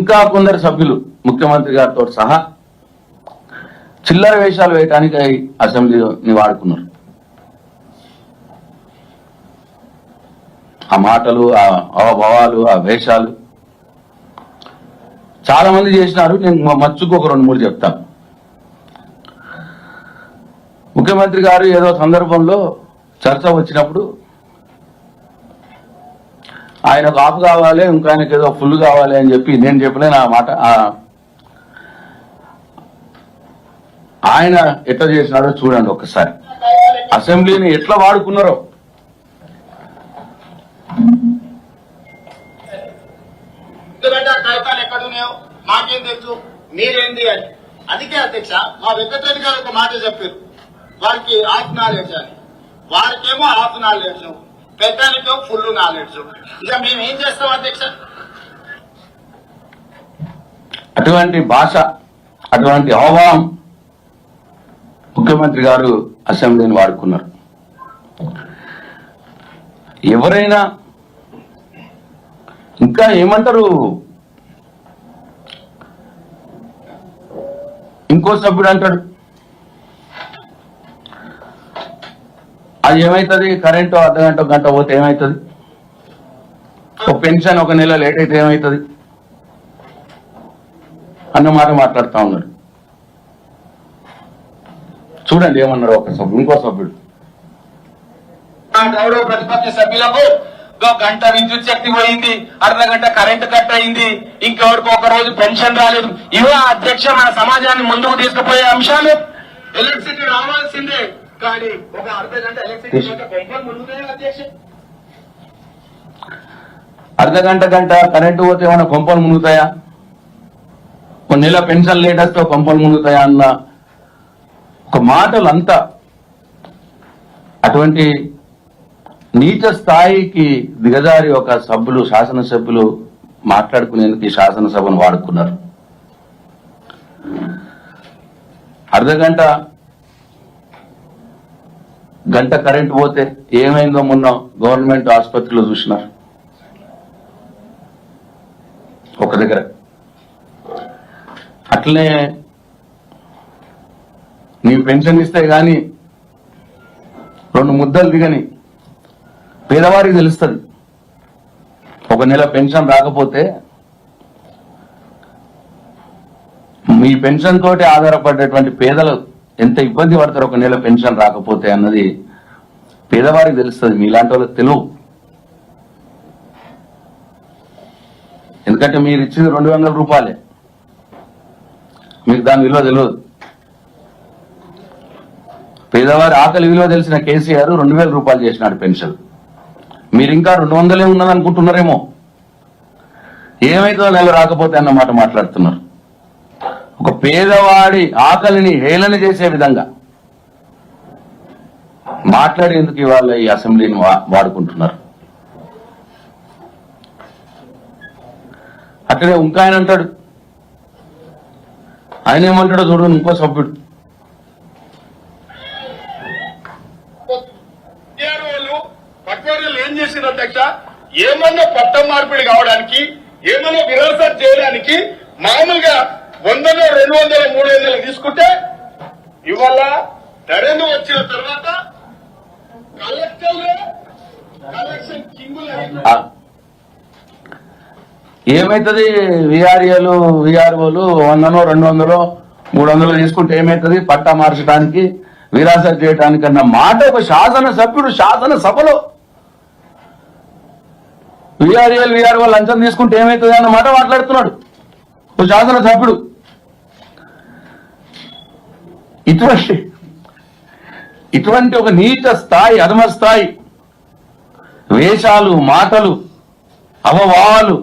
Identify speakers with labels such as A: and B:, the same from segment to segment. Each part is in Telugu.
A: ఇంకా కొందరు సభ్యులు ముఖ్యమంత్రి గారితో సహా చిల్లర వేషాలు వేయడానికి అసెంబ్లీని వాడుకున్నారు. ఆ మాటలు, ఆ అవభావాలు, ఆ వేషాలు చాలా మంది చేసినారు. నేను మచ్చుకు ఒక 2-3 చెప్తాను. ముఖ్యమంత్రి గారు ఏదో సందర్భంలో చర్చ వచ్చినప్పుడు ఆయనకు ఆపు కావాలి, ఇంకా ఆయనకు ఏదో ఫుల్ కావాలి అని చెప్పి నేను చెప్పలేను ఆ మాట. ఆయన ఎట్లా చేసినాడో చూడండి ఒక్కసారి. అసెంబ్లీని ఎట్లా వాడుకున్నారో.
B: కాగితాలు ఎక్కడున్నాయో మాకేం తెలుసు, మీరేంది అని. అందుకే అధ్యక్ష మా వెంకటరెడ్డి గారు ఒక మాట చెప్పారు, వారికి హాఫ్ నాలెడ్జ్ అని. వారికేమో హాఫ్ నాలెడ్జ్, పెద్దానికేమో ఫుల్ నాలెడ్జ్. ఇక మేము ఏం చేస్తాం అధ్యక్ష?
A: అటువంటి భాష, అటువంటి హావభావం ముఖ్యమంత్రి గారు అసెంబ్లీని వాడుకున్నారు. ఎవరైనా ఇంకా ఏమంటారు, ఇంకో సభ్యుడు అంటాడు అది ఏమవుతుంది, కరెంటు అర్ధగంట గంట పోతే ఏమవుతుంది, ఒక పెన్షన్ ఒక నెల లేట్ అయితే ఏమవుతుంది అన్నమాట మాట్లాడుతూ ఉన్నాడు. చూడండి ఏమన్నారు ఒక సభ్యుడు, ఇంకో సభ్యుడు.
B: గౌరవ ప్రతిపక్ష సభ్యులకు గంట విద్యుత్ శక్తి పోయింది, అర్ధగంట కరెంటు కట్ అయింది, ఇంకెవరికి ఒక రోజు పెన్షన్ రాలేదు. ఇవే అధ్యక్ష మన సమాజాన్ని ముందుకు తీసుకుపోయే అంశాలు. ఎలక్ట్రిసిటీ రావాల్సిందే, కానీ ఒక అర్ధగంట ఎలక్ట్రిసిటీ అధ్యక్ష.
A: అర్ధగంట గంట కరెంటు పోతే ఏమైనా కొంపలు మునుగుతాయా, ఒక నెల పెన్షన్ లేట్ వస్తే కొంపలు మునుగుతాయా అన్న ఒక మాటలు అంతా అటువంటి నీచ స్థాయికి దిగజారి ఒక సభ్యులు, శాసనసభ్యులు మాట్లాడుకునేందుకు ఈ శాసనసభను వాడుకున్నారు. అర్ధగంట గంట కరెంటు పోతే ఏమైందో మొన్న గవర్నమెంట్ ఆసుపత్రిలో చూసినారు. ఒక దగ్గర అట్లనే నీవు పెన్షన్ ఇస్తే గాని 2 ముద్దలు దిగని పేదవారికి తెలుస్తుంది. ఒక నెల పెన్షన్ రాకపోతే మీ పెన్షన్ తోటి ఆధారపడేటువంటి పేదలు ఎంత ఇబ్బంది పడతారు ఒక నెల పెన్షన్ రాకపోతే అన్నది పేదవారికి తెలుస్తుంది, మీలాంటి వాళ్ళకి తెలియదు. ఎందుకంటే మీరు ఇచ్చింది 200 రూపాయలే, మీకు దాని విలువ తెలియదు. పేదవారి ఆకలి విలువ తెలిసిన కేసీఆర్ 2000 రూపాయలు చేసినాడు పెన్షన్. మీరు ఇంకా 200 ఉన్నది అనుకుంటున్నారేమో. ఏమైతుందో నెల రాకపోతే అన్నమాట మాట్లాడుతున్నారు. ఒక పేదవాడి ఆకలిని హేళన చేసే విధంగా మాట్లాడేందుకు ఇవాళ ఈ అసెంబ్లీని వాడుకుంటున్నారు. అట్లనే ఇంకా ఆయన అంటాడు, ఆయన ఏమంటాడో చూడండి. ఇంకో సభ్యుడు
B: పట్వారీలు ఏం చేసింది అధ్యక్ష, ఏమన్నా పట్టం మార్పిడి కావడానికి, ఏమన్నా విరాసత్ చేయడానికి మామూలుగా 100, 200, 300 తీసుకుంటే ఇవాళ నరేంద్ర వచ్చిన తర్వాత కలెక్షన్ కింగులు
A: ఏమైతుంది, విఆర్ఏలు విఆర్ఓలు 100, 200, 300 తీసుకుంటే ఏమైతుంది, పట్టా మార్చడానికి విరాసత్ చేయడానికి అన్న మాట ఒక శాసనసభ్యుడు శాసనసభలో విఆర్ఏలు విఆర్ఓ లంచం తీసుకుంటే ఏమైతుంది అన్న మాట మాట్లాడుతున్నాడు ఒక శాసనసభ్యుడు. ఇటువంటి ఒక నీచ స్థాయి, అధమ స్థాయి వేషాలు, మాటలు, అవవాలు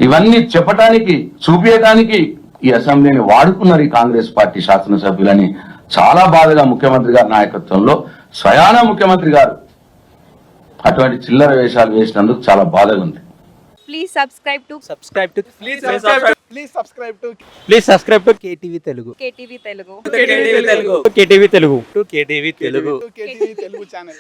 A: ఇవన్నీ చెప్పటానికి, చూపించడానికి ఈ అసెంబ్లీని వాడుకున్నారు ఈ కాంగ్రెస్ పార్టీ శాసనసభ్యులని చాలా బాధగా ముఖ్యమంత్రి గారి నాయకత్వంలో స్వయాన ముఖ్యమంత్రి గారు అటువంటి చిల్లర వేషాలు వేసినందుకు చాలా బాధగా ఉంది.
C: Please subscribe to
D: KTV Telugu.
C: KTV Telugu.
D: KTV Telugu channel.